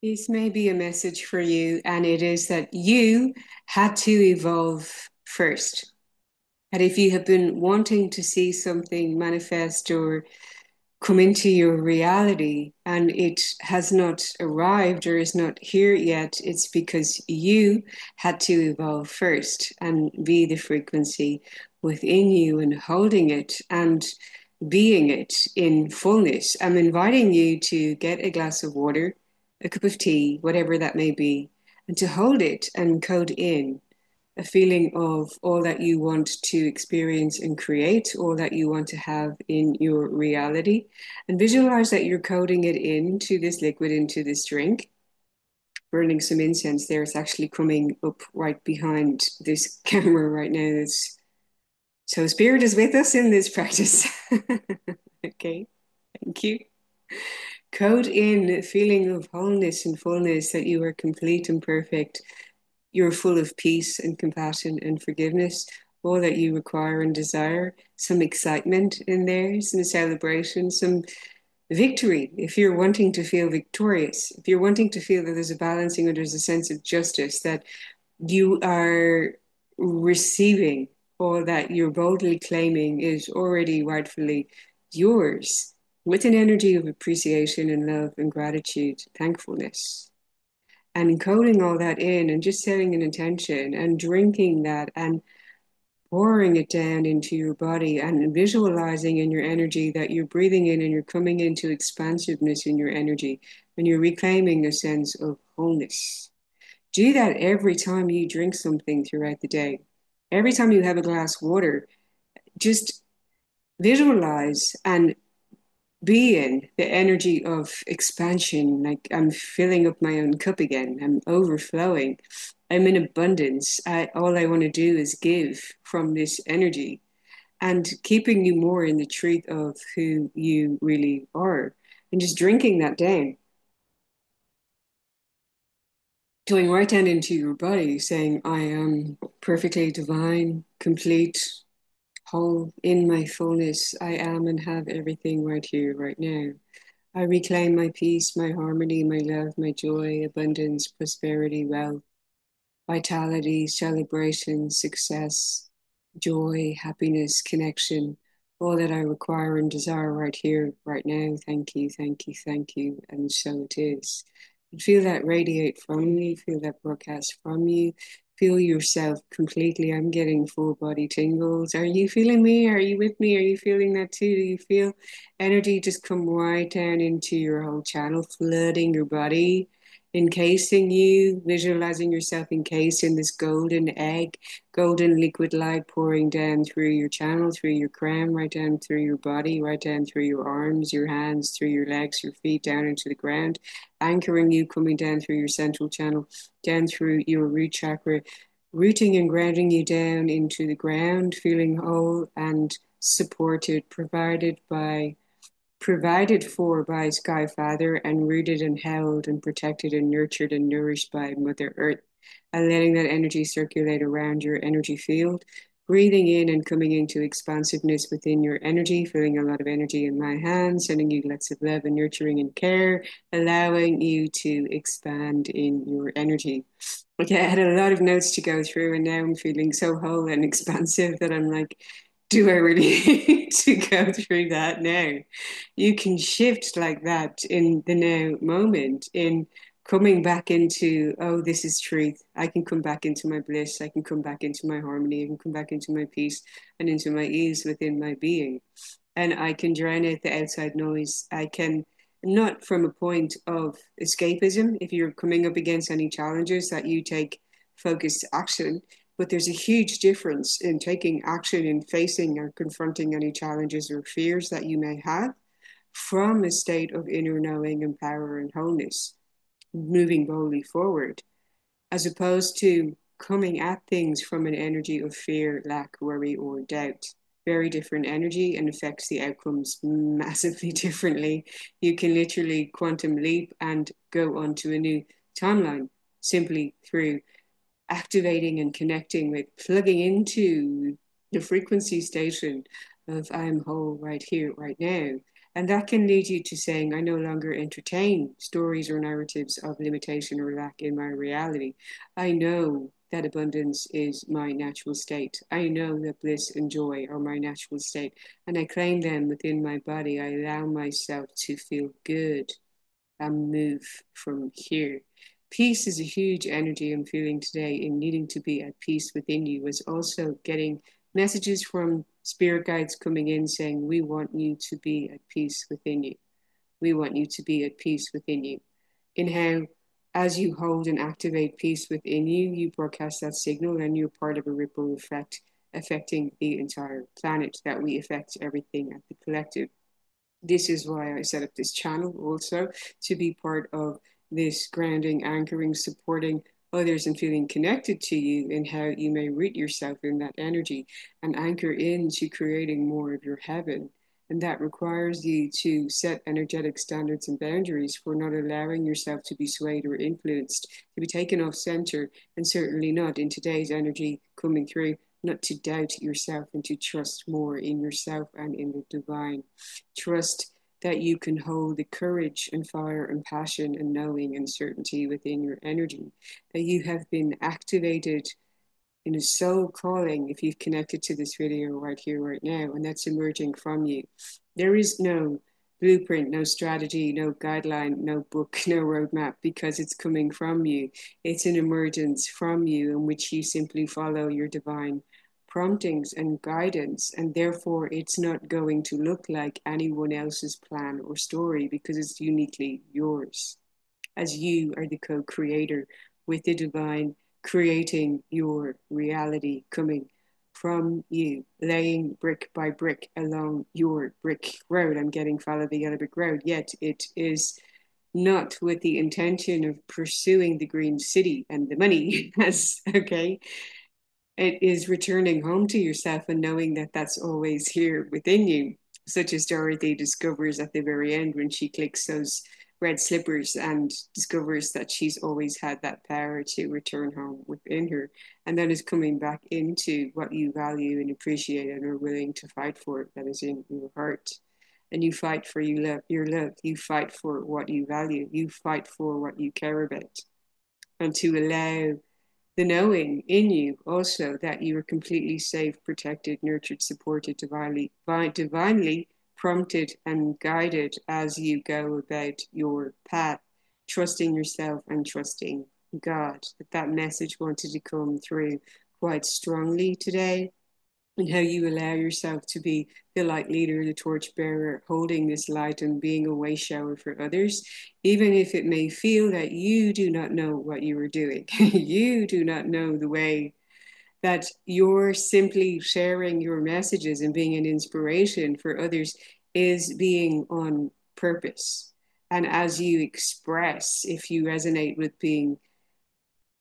This may be a message for you, and it is that you had to evolve first. And if you have been wanting to see something manifest or come into your reality and it has not arrived or is not here yet, it's because you had to evolve first and be the frequency within you and holding it and being it in fullness. I'm inviting you to get a glass of water, a cup of tea, whatever that may be, and to hold it and code in a feeling of all that you want to experience and create, all that you want to have in your reality, and visualize that you're coding it into this liquid, into this drink. Burning some incense there. It's actually coming up right behind this camera right now. So spirit is with us in this practice. Okay, thank you. Code in a feeling of wholeness and fullness, that you are complete and perfect. You're full of peace and compassion and forgiveness, all that you require and desire. Some excitement in there, some celebration, some victory. If you're wanting to feel victorious, if you're wanting to feel that there's a balancing or there's a sense of justice, that you are receiving all that you're boldly claiming is already rightfully yours, with an energy of appreciation and love and gratitude, thankfulness, and encoding all that in and just setting an intention and drinking that and pouring it down into your body and visualizing in your energy that you're breathing in and you're coming into expansiveness in your energy and you're reclaiming a sense of wholeness. Do that every time you drink something throughout the day. Every time you have a glass of water, just visualize and be in the energy of expansion. Like, I'm filling up my own cup again. I'm overflowing. I'm in abundance. All I want to do is give from this energy, and keeping you more in the truth of who you really are, and just drinking that down, going right down into your body, saying, I am perfectly divine, complete, whole in my fullness. I am and have everything right here, right now. I reclaim my peace, my harmony, my love, my joy, abundance, prosperity, wealth, vitality, celebration, success, joy, happiness, connection, all that I require and desire right here, right now. Thank you, thank you, thank you. And so it is. And feel that radiate from you, feel that broadcast from you. Feel yourself completely. I'm getting full body tingles. Are you feeling me? Are you with me? Are you feeling that too? Do you feel energy just come right down into your whole channel, flooding your body, encasing you, visualizing yourself encased in this golden egg, golden liquid light pouring down through your channel, through your crown, right down through your body, right down through your arms, your hands, through your legs, your feet, down into the ground, anchoring you, coming down through your central channel, down through your root chakra, rooting and grounding you down into the ground, feeling whole and supported, provided for by Sky Father, and rooted and held and protected and nurtured and nourished by Mother Earth, and letting that energy circulate around your energy field, breathing in and coming into expansiveness within your energy, feeling a lot of energy in my hands, sending you lots of love and nurturing and care, allowing you to expand in your energy. Okay, I had a lot of notes to go through, and now I'm feeling so whole and expansive that I'm like, do I really need to go through that now? You can shift like that in the now moment, in coming back into, oh, this is truth. I can come back into my bliss. I can come back into my harmony. I can come back into my peace and into my ease within my being. And I can drown out the outside noise. I can, not from a point of escapism, if you're coming up against any challenges, that you take focused action. But there's a huge difference in taking action in facing or confronting any challenges or fears that you may have from a state of inner knowing and power and wholeness, moving boldly forward, as opposed to coming at things from an energy of fear, lack, worry, or doubt. Very different energy and affects the outcomes massively differently. You can literally quantum leap and go onto a new timeline simply through activating and connecting with, plugging into the frequency station of I am whole right here, right now. And that can lead you to saying, I no longer entertain stories or narratives of limitation or lack in my reality. I know that abundance is my natural state. I know that bliss and joy are my natural state, and I claim them within my body. I allow myself to feel good and move from here. Peace is a huge energy I'm feeling today in needing to be at peace within you, was also getting messages from spirit guides coming in saying, we want you to be at peace within you. We want you to be at peace within you. In how, as you hold and activate peace within you, you broadcast that signal and you're part of a ripple effect affecting the entire planet, that we affect everything at the collective. This is why I set up this channel also, to be part of this grounding, anchoring, supporting others and feeling connected to you, and how you may root yourself in that energy and anchor into creating more of your heaven. And that requires you to set energetic standards and boundaries for not allowing yourself to be swayed or influenced, to be taken off center, and certainly not in today's energy coming through, not to doubt yourself and to trust more in yourself and in the divine. Trust that you can hold the courage and fire and passion and knowing and certainty within your energy, that you have been activated in a soul calling if you've connected to this video right here, right now, and that's emerging from you. There is no blueprint, no strategy, no guideline, no book, no roadmap, because it's coming from you. It's an emergence from you in which you simply follow your divine promptings and guidance, and therefore it's not going to look like anyone else's plan or story because it's uniquely yours, as you are the co-creator with the divine, creating your reality coming from you, laying brick by brick along your brick road. I'm getting follow the yellow brick road, yet it is not with the intention of pursuing the green city and the money as okay. It is returning home to yourself and knowing that that's always here within you, such as Dorothy discovers at the very end when she clicks those red slippers and discovers that she's always had that power to return home within her. And that is coming back into what you value and appreciate and are willing to fight for, that is in your heart. And you fight for your love. You fight for what you value. You fight for what you care about. And to allow the knowing in you also that you are completely safe, protected, nurtured, supported, divinely prompted and guided as you go about your path, trusting yourself and trusting God. That message wanted to come through quite strongly today, and how you allow yourself to be the light leader, the torch bearer, holding this light and being a way shower for others, even if it may feel that you do not know what you are doing. You do not know the way that you're simply sharing your messages and being an inspiration for others is being on purpose. And as you express, if you resonate with being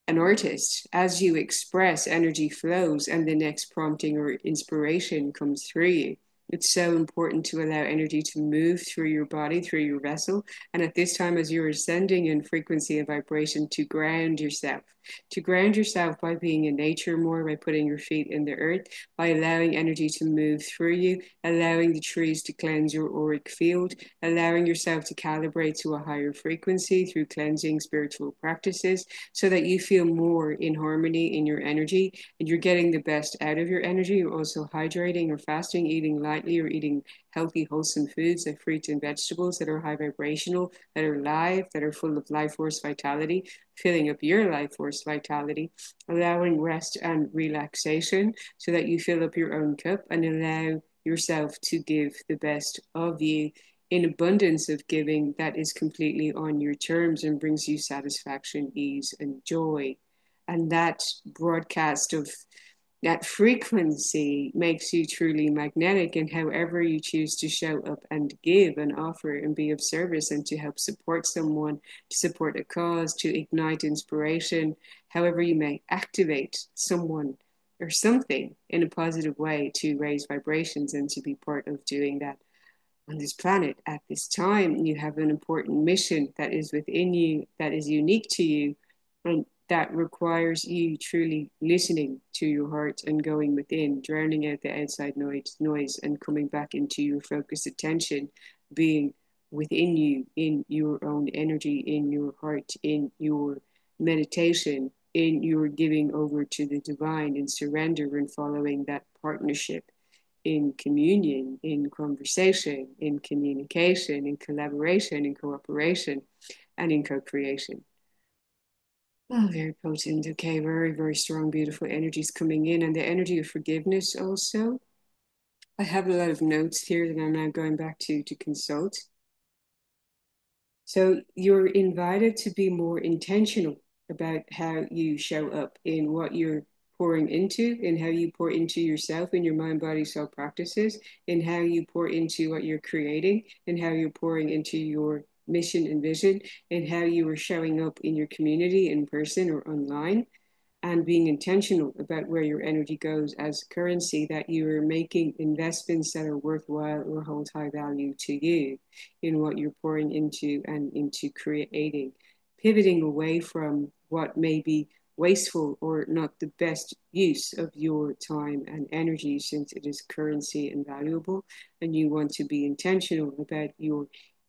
an artist, as you express, energy flows and the next prompting or inspiration comes through you. It's so important to allow energy to move through your body, through your vessel. And at this time, as you're ascending in frequency and vibration, to ground yourself by being in nature more, by putting your feet in the earth, by allowing energy to move through you, allowing the trees to cleanse your auric field, allowing yourself to calibrate to a higher frequency through cleansing spiritual practices, so that you feel more in harmony in your energy and you're getting the best out of your energy. You're also hydrating or fasting, eating lightly or eating healthy, wholesome foods like fruits and vegetables that are high vibrational, that are live, that are full of life force vitality, filling up your life force vitality, allowing rest and relaxation so that you fill up your own cup and allow yourself to give the best of you in abundance of giving that is completely on your terms and brings you satisfaction, ease, and joy. And that broadcast of that frequency makes you truly magnetic, and however you choose to show up and give and offer and be of service and to help support someone, to support a cause, to ignite inspiration, however you may activate someone or something in a positive way to raise vibrations and to be part of doing that on this planet at this time. You have an important mission that is within you, that is unique to you, and that requires you truly listening to your heart and going within, drowning out the outside noise and coming back into your focused attention being within you, in your own energy, in your heart, in your meditation, in your giving over to the divine, in surrender and following that partnership, in communion, in conversation, in communication, in collaboration, in cooperation, and in co-creation. Oh, very potent. Okay, very, very strong, beautiful energies coming in, and the energy of forgiveness also. I have a lot of notes here that I'm now going back to consult. So you're invited to be more intentional about how you show up in what you're pouring into, in how you pour into yourself in your mind, body, soul practices, in how you pour into what you're creating, and how you're pouring into your mission and vision, and how you are showing up in your community in person or online, and being intentional about where your energy goes as currency, that you are making investments that are worthwhile or hold high value to you in what you're pouring into and into creating, pivoting away from what may be wasteful or not the best use of your time and energy, since it is currency and valuable, and you want to be intentional about your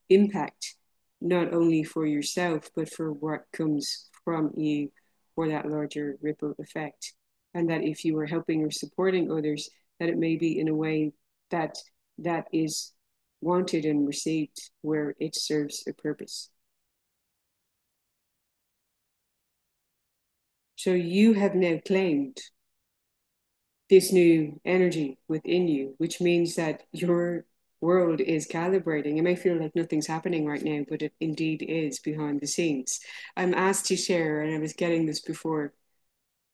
impact, not only for yourself but for what comes from you, for that larger ripple effect. And that if you are helping or supporting others, that it may be in a way that that is wanted and received, where it serves a purpose. So you have now claimed this new energy within you, which means that your world is calibrating. It may feel like nothing's happening right now, but it indeed is behind the scenes. I'm asked to share, and I was getting this before,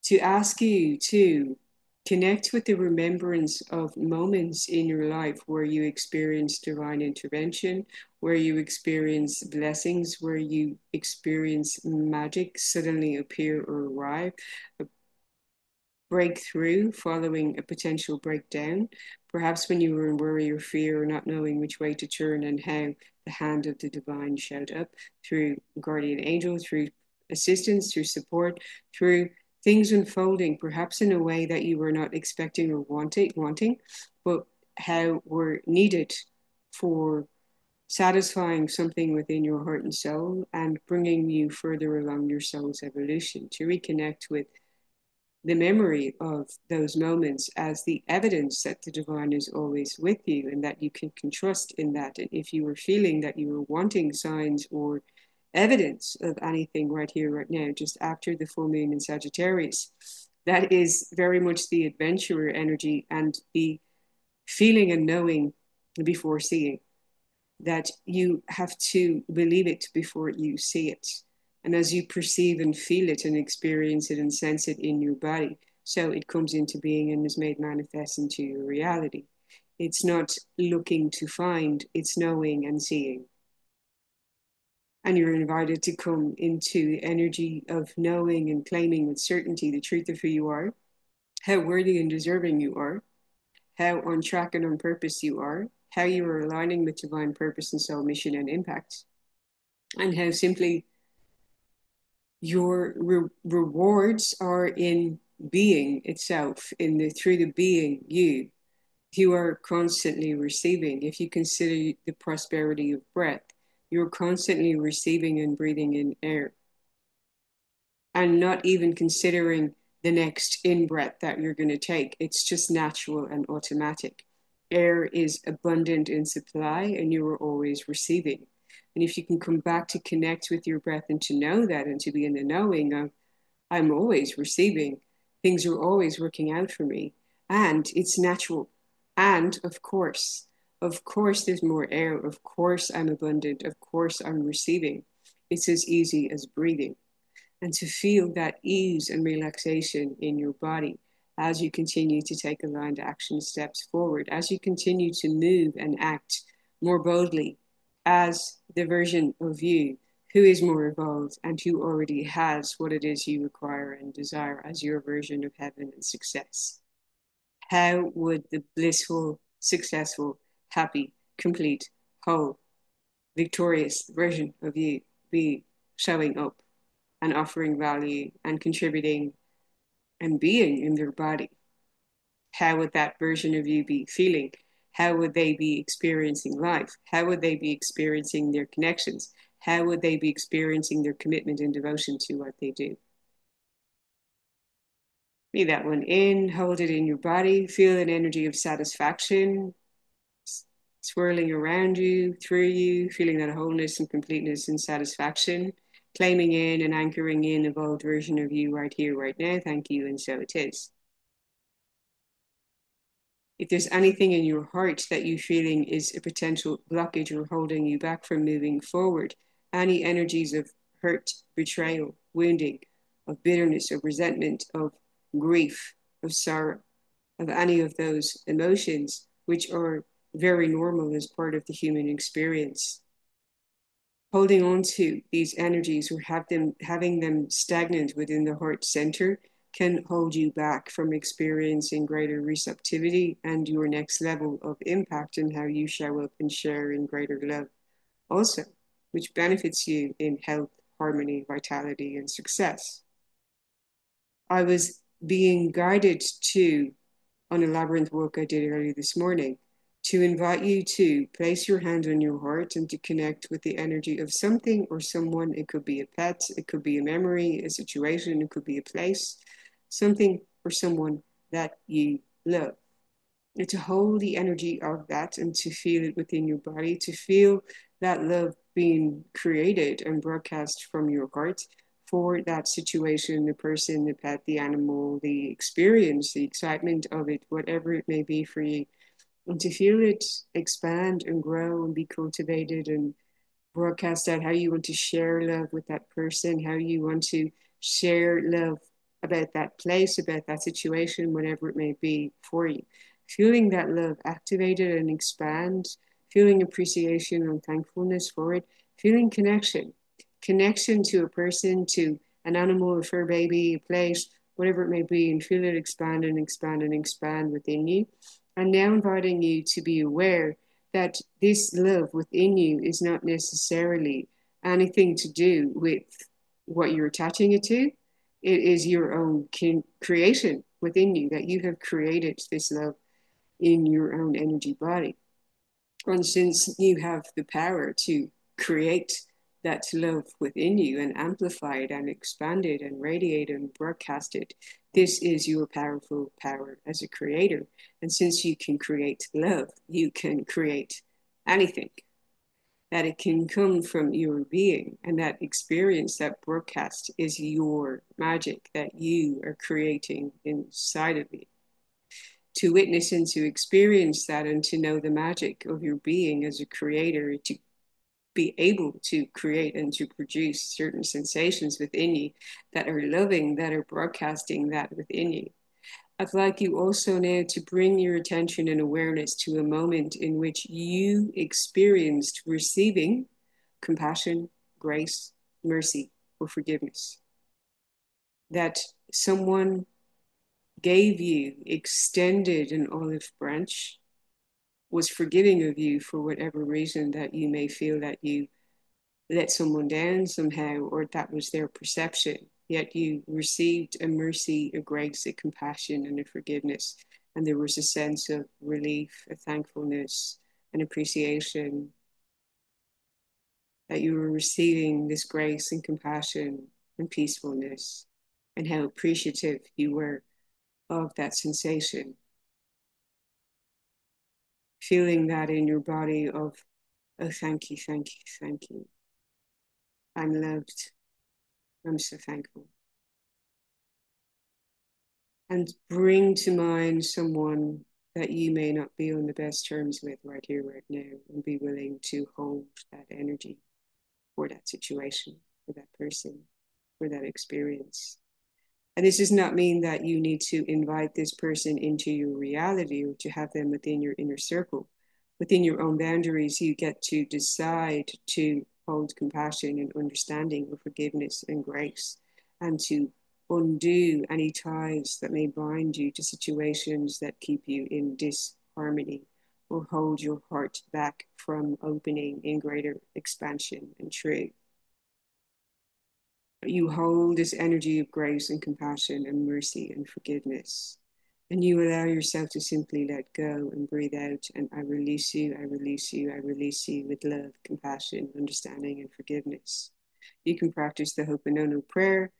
to ask you to connect with the remembrance of moments in your life where you experience divine intervention, where you experience blessings, where you experience magic suddenly appear or arrive, breakthrough following a potential breakdown, perhaps when you were in worry or fear or not knowing which way to turn, and how the hand of the divine showed up through guardian angel, through assistance, through support, through things unfolding, perhaps in a way that you were not expecting or wanting, but how were needed for satisfying something within your heart and soul, and bringing you further along your soul's evolution, to reconnect with the memory of those moments as the evidence that the divine is always with you, and that you can trust in that. And if you were feeling that you were wanting signs or evidence of anything right here, right now, just after the full moon in Sagittarius, that is very much the adventurer energy and the feeling and knowing before seeing, that you have to believe it before you see it. And as you perceive and feel it and experience it and sense it in your body, so it comes into being and is made manifest into your reality. It's not looking to find, it's knowing and seeing. And you're invited to come into the energy of knowing and claiming with certainty the truth of who you are, how worthy and deserving you are, how on track and on purpose you are, how you are aligning with divine purpose and soul mission and impact, and how simply your rewards are in being itself, in the through the being you are constantly receiving. If you consider the prosperity of breath, you're constantly receiving and breathing in air, and not even considering the next in breath that you're going to take. It's just natural and automatic. Air is abundant in supply, and you are always receiving. And if you can come back to connect with your breath and to know that, and to be in the knowing of, I'm always receiving, things are always working out for me, and it's natural. And of course, there's more air. Of course, I'm abundant. Of course, I'm receiving. It's as easy as breathing, and to feel that ease and relaxation in your body as you continue to take aligned action steps forward, as you continue to move and act more boldly as the version of you who is more evolved and who already has what it is you require and desire as your version of heaven and success. How would the blissful, successful, happy, complete, whole, victorious version of you be showing up and offering value and contributing and being in their body? How would that version of you be feeling? How would they be experiencing life? How would they be experiencing their connections? How would they be experiencing their commitment and devotion to what they do? Breathe that one in, hold it in your body, feel an energy of satisfaction swirling around you, through you, feeling that wholeness and completeness and satisfaction, claiming in and anchoring in evolved version of you right here, right now. Thank you, and so it is. If there's anything in your heart that you feeling is a potential blockage or holding you back from moving forward, any energies of hurt, betrayal, wounding, of bitterness, of resentment, of grief, of sorrow, of any of those emotions, which are very normal as part of the human experience. Holding on to these energies or having them stagnant within the heart center can hold you back from experiencing greater receptivity and your next level of impact in how you show up and share in greater love also, which benefits you in health, harmony, vitality, and success. I was being guided to, on a labyrinth walk I did earlier this morning, to invite you to place your hand on your heart and to connect with the energy of something or someone. It could be a pet, it could be a memory, a situation, it could be a place, something or someone that you love. And to hold the energy of that and to feel it within your body, to feel that love being created and broadcast from your heart for that situation, the person, the pet, the animal, the experience, the excitement of it, whatever it may be for you, and to feel it expand and grow and be cultivated and broadcast out how you want to share love with that person, how you want to share love about that place, about that situation, whatever it may be for you. Feeling that love activated and expand, feeling appreciation and thankfulness for it, feeling connection to a person, to an animal, a fur baby, a place, whatever it may be, and feel it expand and expand and expand within you. And now inviting you to be aware that this love within you is not necessarily anything to do with what you're attaching it to. It is your own creation within you, that you have created this love in your own energy body. And since you have the power to create that love within you and amplify it and expand it and radiate and broadcast it, this is your powerful power as a creator. And since you can create love, you can create anything. That it can come from your being, and that experience, that broadcast is your magic that you are creating inside of you. To witness and to experience that and to know the magic of your being as a creator, to be able to create and to produce certain sensations within you that are loving, that are broadcasting that within you. I'd like you also now to bring your attention and awareness to a moment in which you experienced receiving compassion, grace, mercy, or forgiveness. That someone gave you, extended an olive branch, was forgiving of you for whatever reason that you may feel that you let someone down somehow, or that was their perception. Yet you received a mercy, a grace, a compassion, and a forgiveness. And there was a sense of relief, a thankfulness, an appreciation that you were receiving this grace and compassion and peacefulness, and how appreciative you were of that sensation. Feeling that in your body of, oh, thank you, thank you, thank you. I'm loved. I'm so thankful. And bring to mind someone that you may not be on the best terms with right here, right now, and be willing to hold that energy for that situation, for that person, for that experience. And this does not mean that you need to invite this person into your reality or to have them within your inner circle. Within your own boundaries, you get to decide to hold compassion and understanding or forgiveness and grace, and to undo any ties that may bind you to situations that keep you in disharmony or hold your heart back from opening in greater expansion and truth. You hold this energy of grace and compassion and mercy and forgiveness. And you allow yourself to simply let go and breathe out. And I release you, I release you, I release you with love, compassion, understanding, and forgiveness. You can practice the Ho'oponopono prayer.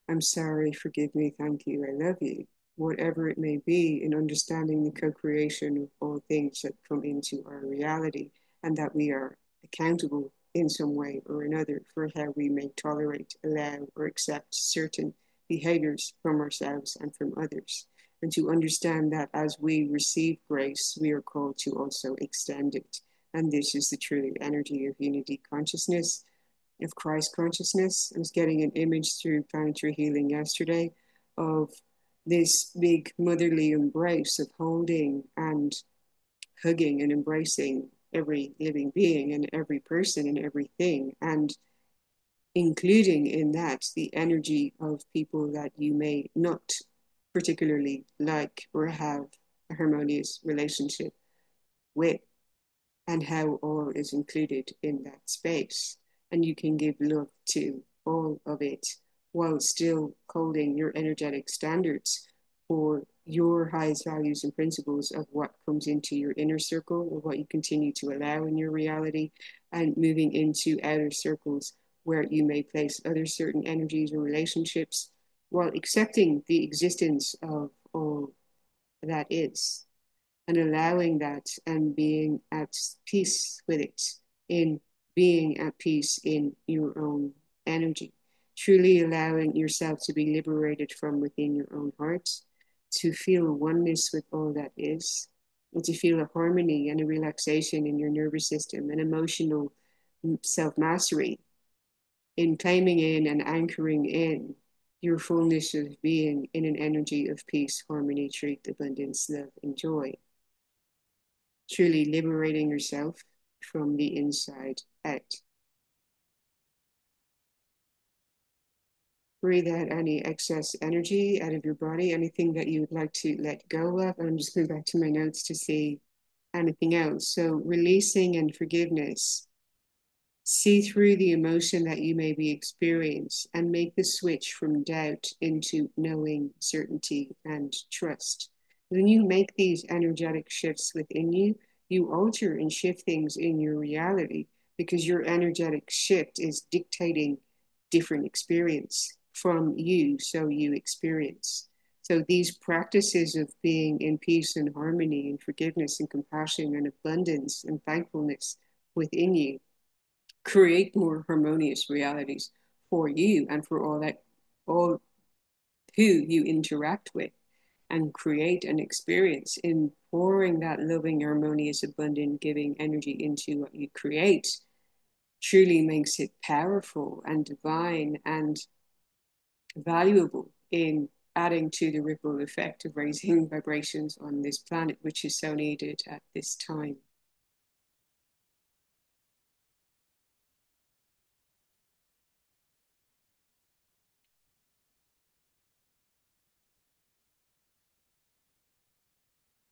I'm sorry, forgive me, thank you, I love you. Whatever it may be, in understanding the co-creation of all things that come into our reality, and that we are accountable in some way or another for how we may tolerate, allow, or accept certain behaviors from ourselves and from others. And to understand that as we receive grace, we are called to also extend it. And this is the true energy of unity consciousness, of Christ consciousness. I was getting an image through planetary healing yesterday of this big motherly embrace of holding and hugging and embracing every living being and every person and everything, and including in that the energy of people that you may not particularly like or have a harmonious relationship with, and how all is included in that space. And you can give love to all of it while still holding your energetic standards for your highest values and principles of what comes into your inner circle or what you continue to allow in your reality, and moving into outer circles where you may place other certain energies or relationships while accepting the existence of all that is, and allowing that and being at peace with it, in being at peace in your own energy, truly allowing yourself to be liberated from within your own heart, to feel oneness with all that is, and to feel a harmony and a relaxation in your nervous system and emotional self-mastery, in claiming in and anchoring in your fullness of being in an energy of peace, harmony, truth, abundance, love, and joy, truly liberating yourself from the inside out. Breathe out any excess energy out of your body, anything that you would like to let go of. I'm just going back to my notes to see anything else. So releasing and forgiveness. See through the emotion that you may be experiencing and make the switch from doubt into knowing, certainty, and trust. When you make these energetic shifts within you, you alter and shift things in your reality because your energetic shift is dictating different experience from you, so you experience. So these practices of being in peace and harmony and forgiveness and compassion and abundance and thankfulness within you create more harmonious realities for you and for all who you interact with, and create an experience in pouring that loving, harmonious, abundant, giving energy into what you create truly makes it powerful and divine and valuable in adding to the ripple effect of raising vibrations on this planet, which is so needed at this time.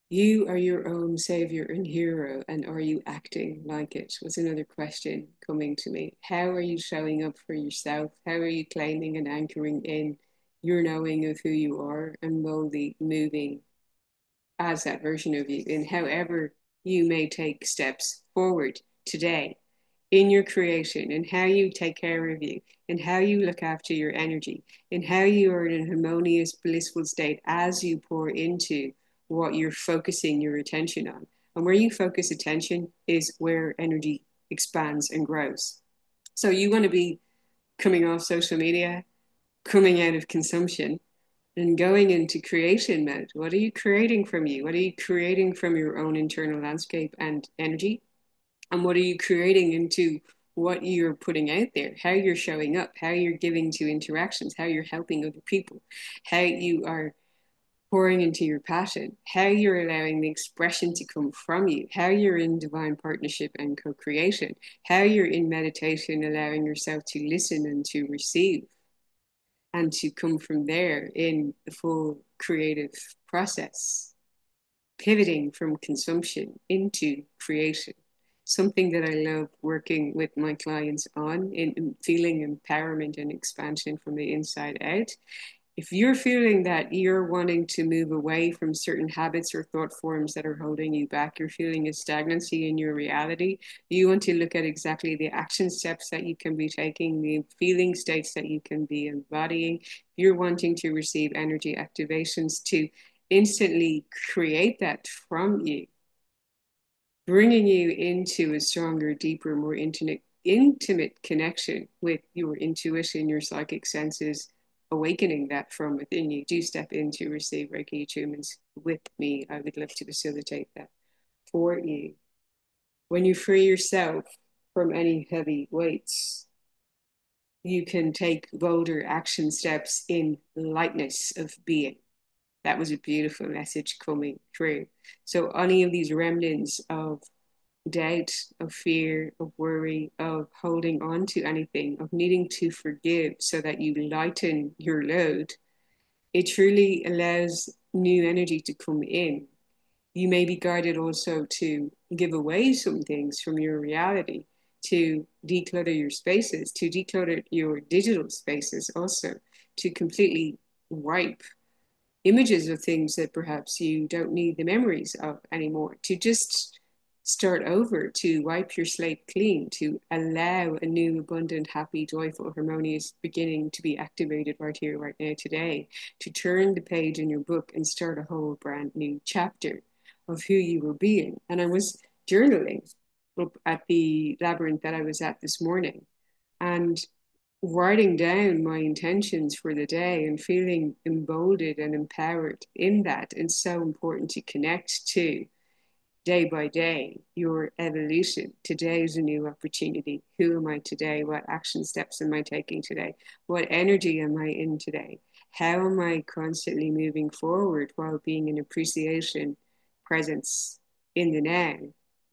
You are your own savior and hero, and are you acting like it? Was another question coming to me. How are you showing up for yourself? How are you claiming and anchoring in your knowing of who you are and boldly moving as that version of you in however you may take steps forward today in your creation, and how you take care of you, and how you look after your energy, and how you are in a harmonious, blissful state as you pour into what you're focusing your attention on. And where you focus attention is where energy expands and grows. So you want to be coming off social media, coming out of consumption, and going into creation mode. What are you creating from you? What are you creating from your own internal landscape and energy? And what are you creating into what you're putting out there, how you're showing up, how you're giving to interactions, how you're helping other people, how you are pouring into your passion, how you're allowing the expression to come from you, how you're in divine partnership and co-creation, how you're in meditation, allowing yourself to listen and to receive, and to come from there in the full creative process, pivoting from consumption into creation. Something that I love working with my clients on in feeling empowerment and expansion from the inside out If you're feeling that you're wanting to move away from certain habits or thought forms that are holding you back, you're feeling a stagnancy in your reality, you want to look at exactly the action steps that you can be taking, the feeling states that you can be embodying. You're wanting to receive energy activations to instantly create that from you, bringing you into a stronger, deeper, more intimate connection with your intuition, your psychic senses, awakening that from within you. Do step in to receive Reiki attunements with me. I would love to facilitate that for you. When you free yourself from any heavy weights, you can take bolder action steps in lightness of being. That was a beautiful message coming through. So, any of these remnants of doubt, of fear, of worry, of holding on to anything, of needing to forgive so that you lighten your load, it truly allows new energy to come in. You may be guided also to give away some things from your reality, to declutter your spaces, to declutter your digital spaces also, to completely wipe images of things that perhaps you don't need the memories of anymore, to just start over, to wipe your slate clean, to allow a new, abundant, happy, joyful, harmonious beginning to be activated right here, right now, today, to turn the page in your book and start a whole brand new chapter of who you were being. And I was journaling up at the labyrinth that I was at this morning, and writing down my intentions for the day and feeling emboldened and empowered in that. And so important to connect to day by day your evolution. Today is a new opportunity. Who am I today? What action steps am I taking today? What energy am I in today? How am I constantly moving forward while being in appreciation, presence in the now,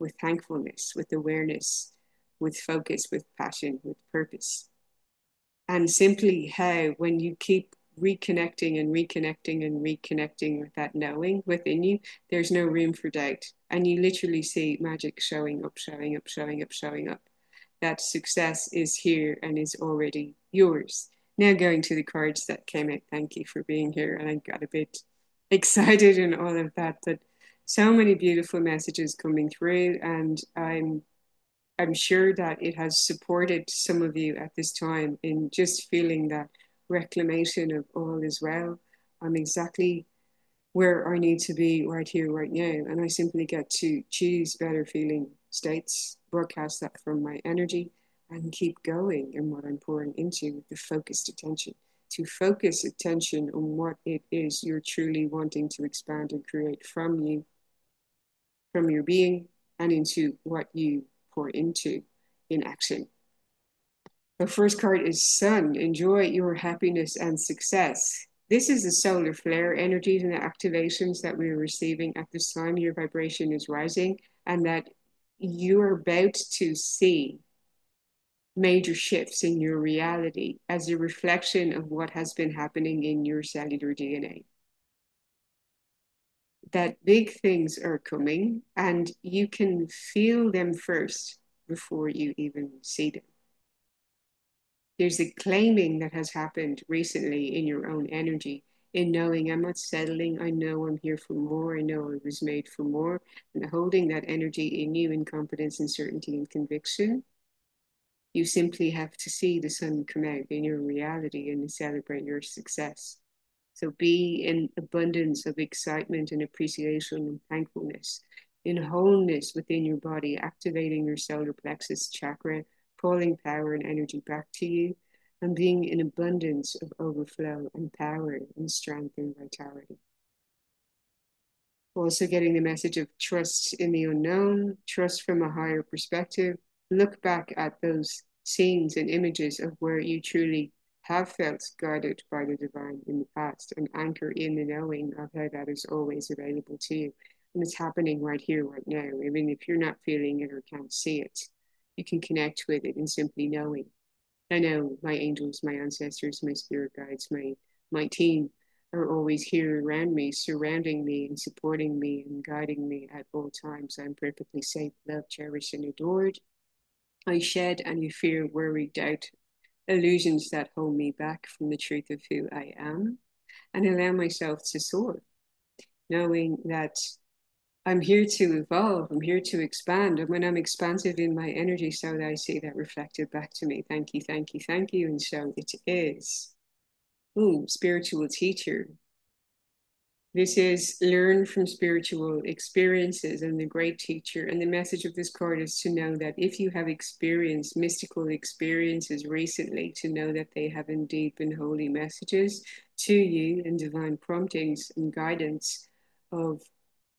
with thankfulness, with awareness, with focus, with passion, with purpose? And simply how, when you keep reconnecting and reconnecting and reconnecting with that knowing within you, there's no room for doubt. And you literally see magic showing up, showing up, showing up, showing up. That success is here and is already yours. Now, going to the cards that came out, thank you for being here. And I got a bit excited and all of that, but so many beautiful messages coming through. And I'm sure that it has supported some of you at this time in just feeling that reclamation of all is well. I'm exactly where I need to be right here, right now. And I simply get to choose better feeling states, broadcast that from my energy, and keep going in what I'm pouring into with the focused attention. To focus attention on what it is you're truly wanting to expand and create from you, from your being, and into what you pour into in action. The first card is Sun. Enjoy your happiness and success. This is the solar flare energies and the activations that we're receiving at this time. Your vibration is rising, and that you're about to see major shifts in your reality as a reflection of what has been happening in your cellular DNA. That big things are coming, and you can feel them first before you even see them. There's a claiming that has happened recently in your own energy, in knowing I'm not settling. I know I'm here for more. I know I was made for more. And holding that energy in you in confidence and certainty and conviction, you simply have to see the sun come out in your reality and celebrate your success. So be in abundance of excitement and appreciation and thankfulness, in wholeness within your body, activating your solar plexus chakra, pulling power and energy back to you, and being in abundance of overflow and power and strength and vitality. Also getting the message of trust in the unknown, trust from a higher perspective. Look back at those scenes and images of where you truly have felt guided by the divine in the past, and anchor in the knowing of how that is always available to you. And it's happening right here, right now. Even if you're not feeling it or can't see it, you can connect with it in simply knowing. I know my angels, my ancestors, my spirit guides, my team are always here around me, surrounding me and supporting me and guiding me at all times. I'm perfectly safe, loved, cherished, and adored. I shed any fear, worry, doubt, illusions that hold me back from the truth of who I am. and allow myself to soar, knowing that I'm here to evolve, I'm here to expand. And when I'm expansive in my energy, so that I see that reflected back to me. Thank you, thank you, thank you. And so it is. Ooh, spiritual teacher. This is learn from spiritual experiences and the great teacher. And the message of this card is to know that if you have experienced mystical experiences recently, to know that they have indeed been holy messages to you and divine promptings and guidance of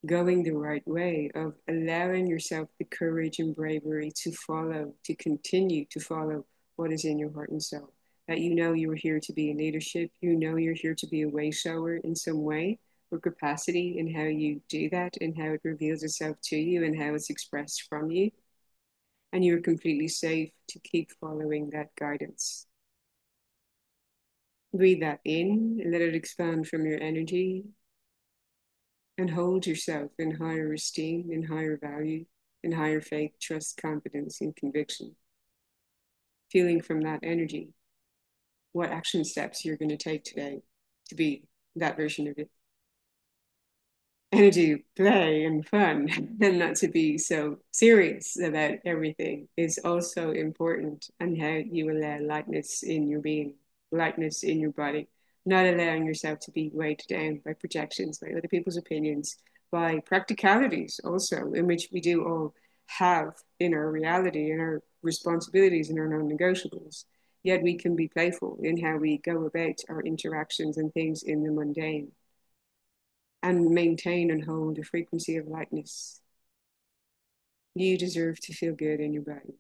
going the right way, of allowing yourself the courage and bravery to follow, to continue to follow what is in your heart and soul. That you know you're here to be in leadership, you know you're here to be a way shower in some way or capacity in how you do that and how it reveals itself to you and how it's expressed from you. And you're completely safe to keep following that guidance. Breathe that in and let it expand from your energy and hold yourself in higher esteem, in higher value, in higher faith, trust, confidence, and conviction. Feeling from that energy what action steps you're going to take today to be that version of it. Energy, play, and fun, and not to be so serious about everything is also important, and how you allow lightness in your being, lightness in your body, not allowing yourself to be weighed down by projections, by other people's opinions, by practicalities also, in which we do all have in our reality and our responsibilities and our non-negotiables. Yet we can be playful in how we go about our interactions and things in the mundane and maintain and hold a frequency of lightness. You deserve to feel good in your body.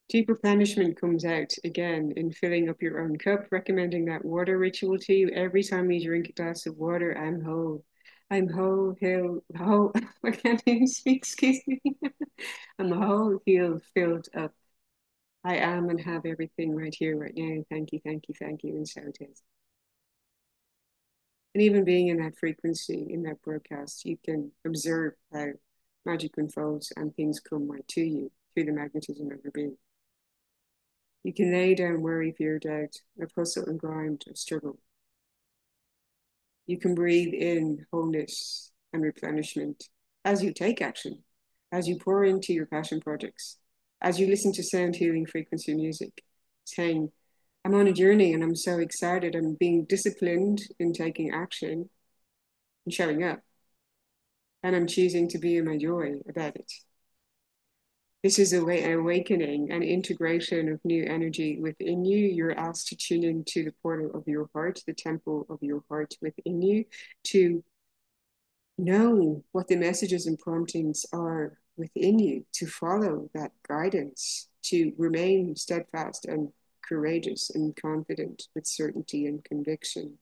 Deep replenishment comes out again in filling up your own cup, recommending that water ritual to you. Every time you drink a glass of water, I'm whole. I'm whole, healed, whole. I can't even speak, excuse me. I'm whole, healed, filled up. I am and have everything right here, right now. Thank you, thank you, thank you. And so it is. And even being in that frequency, in that broadcast, you can observe how magic unfolds and things come right to you through the magnetism of your being. You can lay down worry, fear, doubt, of hustle and grind, of struggle. You can breathe in wholeness and replenishment as you take action, as you pour into your passion projects, as you listen to sound healing frequency music, saying, I'm on a journey and I'm so excited. I'm being disciplined in taking action and showing up. And I'm choosing to be in my joy about it. This is an awakening and integration of new energy within you. You're asked to tune into the portal of your heart, the temple of your heart within you, to know what the messages and promptings are within you, to follow that guidance, to remain steadfast and courageous and confident with certainty and conviction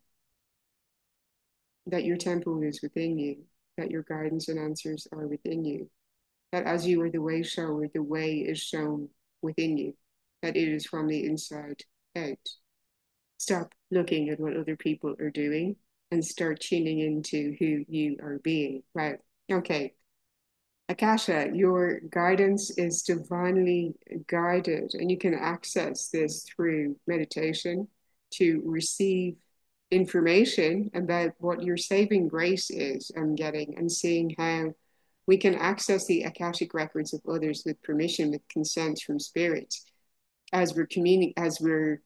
that your temple is within you, that your guidance and answers are within you, that as you are the way shower, the way is shown within you, that it is from the inside out. Stop looking at what other people are doing and start tuning into who you are being. Right. Okay. Akasha, your guidance is divinely guided, and you can access this through meditation to receive information about what your saving grace is and getting and seeing how we can access the Akashic records of others with permission, with consent from spirit as we're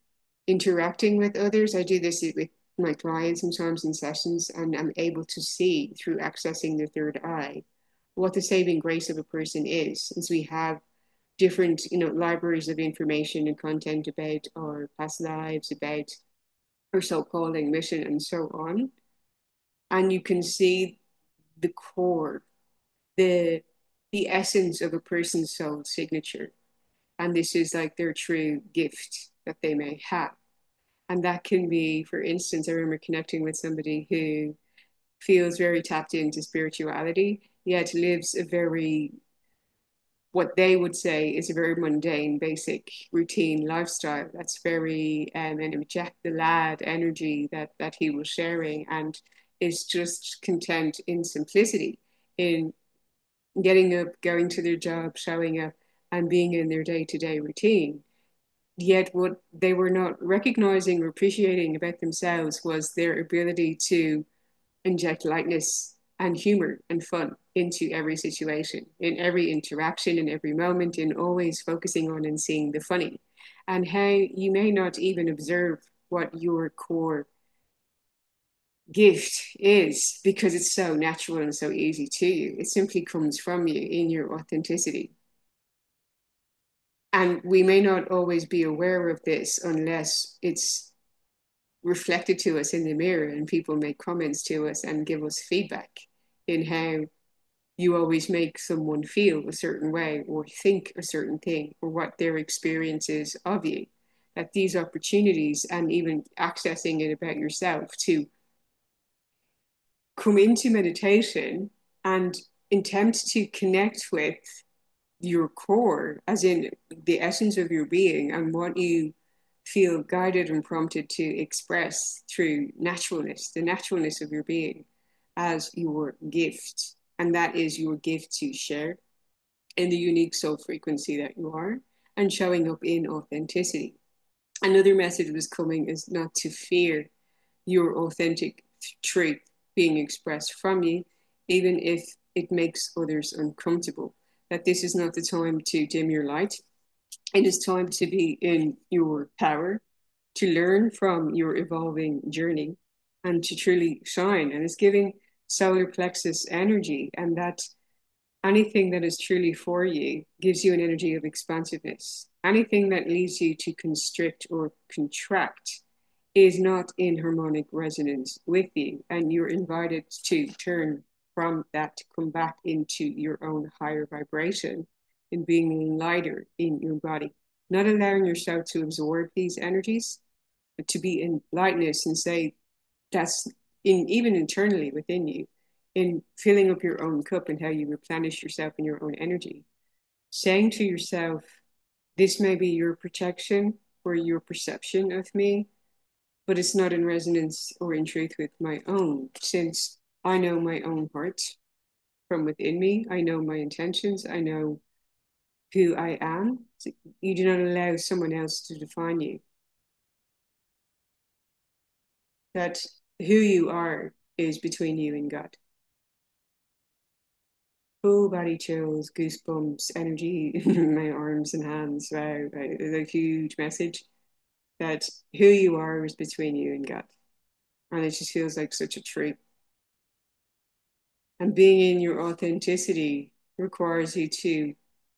interacting with others. I do this with my clients sometimes in sessions, and I'm able to see through accessing the third eye what the saving grace of a person is. Since we have different, libraries of information and content about our past lives, about our soul calling, mission, and so on. And you can see the core, the essence of a person's soul signature. And this is like their true gift that they may have. And that can be, for instance, I remember connecting with somebody who feels very tapped into spirituality, yet lives a very, what they would say is a very mundane, basic, routine lifestyle. That's very energetic, the lad energy that he was sharing, and is just content in simplicity, in getting up, going to their job, showing up, and being in their day-to-day routine. yet what they were not recognizing or appreciating about themselves was their ability to inject lightness and humor and fun into every situation, in every interaction, in every moment, and always focusing on and seeing the funny. And how you may not even observe what your core gift is because it's so natural and so easy to you. It simply comes from you in your authenticity. And we may not always be aware of this unless it's reflected to us in the mirror and people make comments to us and give us feedback in how you always make someone feel a certain way or think a certain thing or what their experience is of you. That these opportunities and even accessing it about yourself to come into meditation and attempt to connect with your core, as in the essence of your being and what you feel guided and prompted to express through naturalness, the naturalness of your being as your gift. And that is your gift to share in the unique soul frequency that you are and showing up in authenticity. Another message was coming is not to fear your authentic truth being expressed from you, even if it makes others uncomfortable. That this is not the time to dim your light. It is time to be in your power, to learn from your evolving journey, and to truly shine. And it's giving solar plexus energy, and that anything that is truly for you gives you an energy of expansiveness. Anything that leads you to constrict or contract is not in harmonic resonance with you. And you're invited to turn from that to come back into your own higher vibration and being lighter in your body. Not allowing yourself to absorb these energies, but to be in lightness and say, that's in even internally within you, in filling up your own cup and how you replenish yourself and your own energy. Saying to yourself, this may be your protection or your perception of me, but it's not in resonance or in truth with my own, since I know my own heart from within me. I know my intentions. I know who I am. So you do not allow someone else to define you. That who you are is between you and God. Full body chills, goosebumps, energy in my arms and hands. Wow, it's a huge message that who you are is between you and God. And it just feels like such a treat. And being in your authenticity requires you to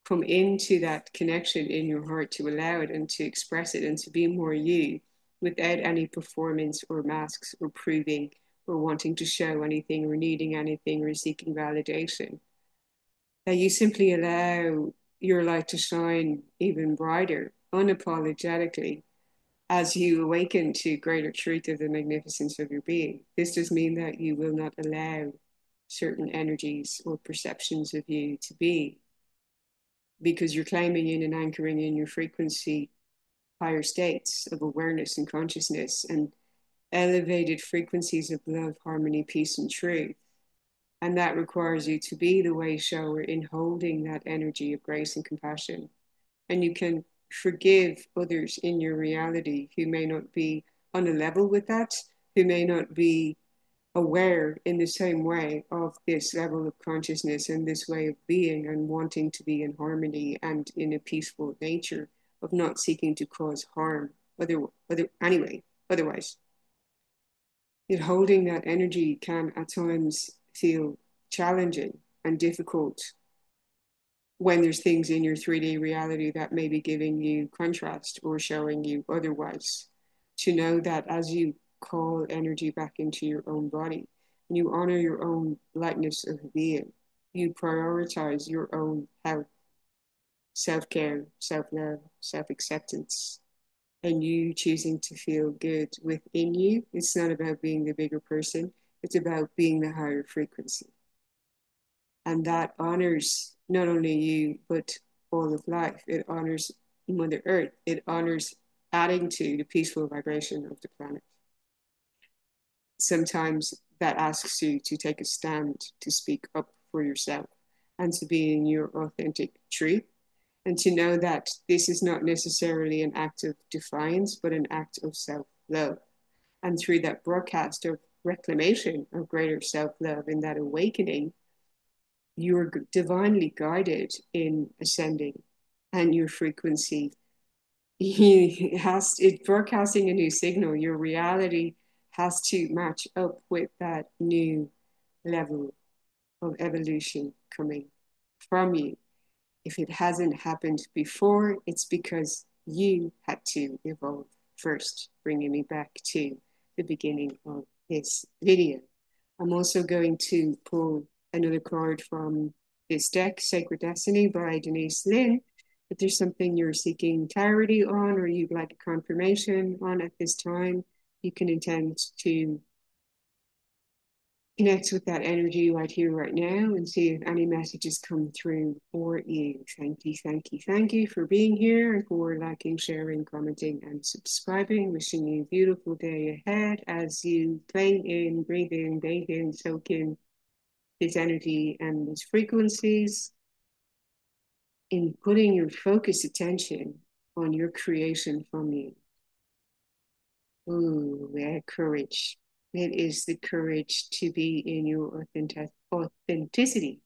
come into that connection in your heart to allow it and to express it and to be more you without any performance or masks or proving or wanting to show anything or needing anything or seeking validation. That you simply allow your light to shine even brighter, unapologetically, as you awaken to greater truth of the magnificence of your being. This does mean that you will not allow certain energies or perceptions of you to be, because you're climbing in and anchoring in your frequency higher states of awareness and consciousness and elevated frequencies of love, harmony, peace, and truth. And that requires you to be the way shower in holding that energy of grace and compassion. And you can forgive others in your reality who may not be on a level with that, who may not be aware in the same way of this level of consciousness and this way of being and wanting to be in harmony and in a peaceful nature of not seeking to cause harm otherwise. Yet holding that energy can at times feel challenging and difficult when there's things in your 3D reality that may be giving you contrast or showing you otherwise. To know that as you call energy back into your own body and you honor your own lightness of being, you prioritize your own health, self care, self love, self acceptance, and you choosing to feel good within you. It's not about being the bigger person, it's about being the higher frequency. And that honors not only you, but all of life. It honors Mother Earth. It honors adding to the peaceful vibration of the planet. Sometimes that asks you to take a stand, to speak up for yourself, and to be in your authentic truth. And to know that this is not necessarily an act of defiance, but an act of self-love. And through that broadcast of reclamation of greater self-love and that awakening, you're divinely guided in ascending, and your frequency it's broadcasting a new signal. Your reality has to match up with that new level of evolution coming from you. If it hasn't happened before, it's because you had to evolve first, bringing me back to the beginning of this video. I'm also going to pull another card from this deck, Sacred Destiny by Denise Lynn. If there's something you're seeking clarity on or you'd like a confirmation on at this time, you can intend to connect with that energy right here, right now, and see if any messages come through for you. Thank you, thank you, thank you for being here and for liking, sharing, commenting, and subscribing. Wishing you a beautiful day ahead as you claim in, breathe in, bathe in, soak in this energy and these frequencies, in putting your focused attention on your creation from you. Ooh, that courage. It is the courage to be in your authenticity,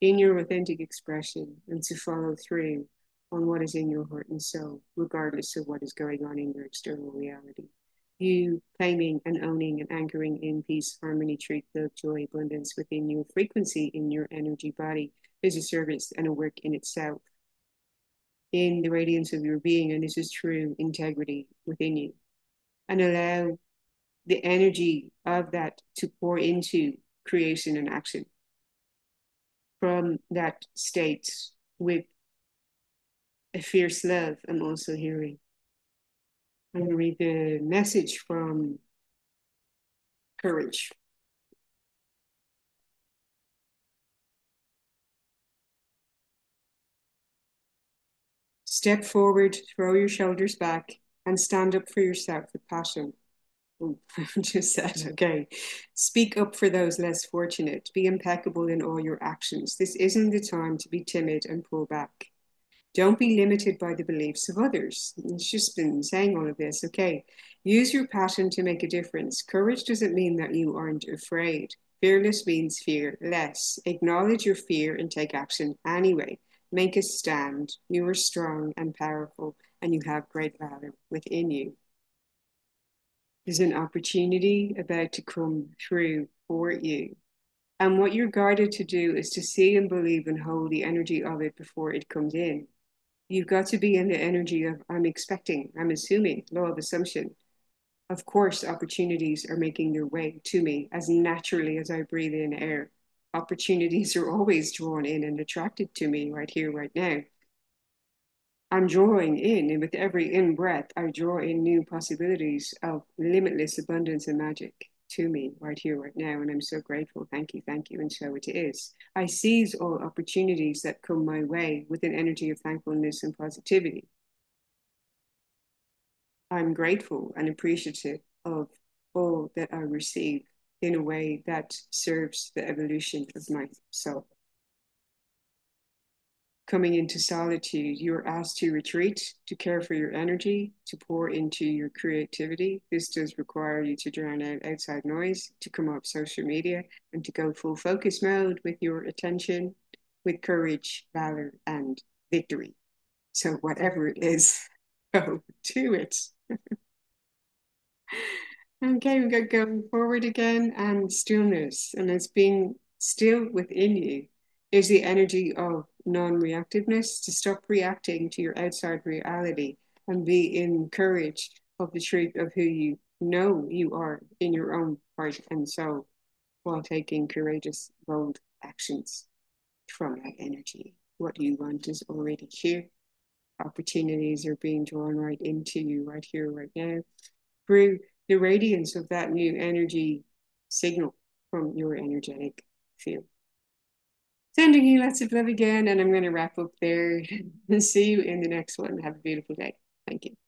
in your authentic expression, and to follow through on what is in your heart and soul, regardless of what is going on in your external reality. You claiming and owning and anchoring in peace, harmony, truth, love, joy, abundance within your frequency, in your energy body, is a service and a work in itself, in the radiance of your being, and this is true integrity within you. And allow the energy of that to pour into creation and action from that state with a fierce love. I'm also hearing. I'm going to read the message from Courage. Step forward, throw your shoulders back, and stand up for yourself with passion. Oh, I just said, okay. Speak up for those less fortunate. Be impeccable in all your actions. This isn't the time to be timid and pull back. Don't be limited by the beliefs of others. It's just been saying all of this. Okay. Use your passion to make a difference. Courage doesn't mean that you aren't afraid. Fearless means fearless. Acknowledge your fear and take action anyway. Make a stand. You are strong and powerful, and you have great valor within you. There's an opportunity about to come through for you. And what you're guided to do is to see and believe and hold the energy of it before it comes in. You've got to be in the energy of I'm expecting, I'm assuming, law of assumption. Of course, opportunities are making their way to me as naturally as I breathe in air. Opportunities are always drawn in and attracted to me right here, right now. I'm drawing in, and with every in breath, I draw in new possibilities of limitless abundance and magic to me right here, right now. And I'm so grateful. Thank you, thank you. And so it is. I seize all opportunities that come my way with an energy of thankfulness and positivity. I'm grateful and appreciative of all that I receive in a way that serves the evolution of my soul. Coming into solitude, you're asked to retreat, to care for your energy, to pour into your creativity. This does require you to drown out outside noise, to come off social media, and to go full focus mode with your attention, with courage, valor, and victory. So whatever it is, go do it. Okay, we got going forward again and stillness. And it's being still within you is the energy of non-reactiveness, to stop reacting to your outside reality and be in courage of the truth of who you know you are in your own heart and soul, while taking courageous, bold actions from that energy. What you want is already here. Opportunities are being drawn right into you right here, right now, through the radiance of that new energy signal from your energetic field. Sending you lots of love again, and I'm going to wrap up there. See you in the next one. Have a beautiful day. Thank you.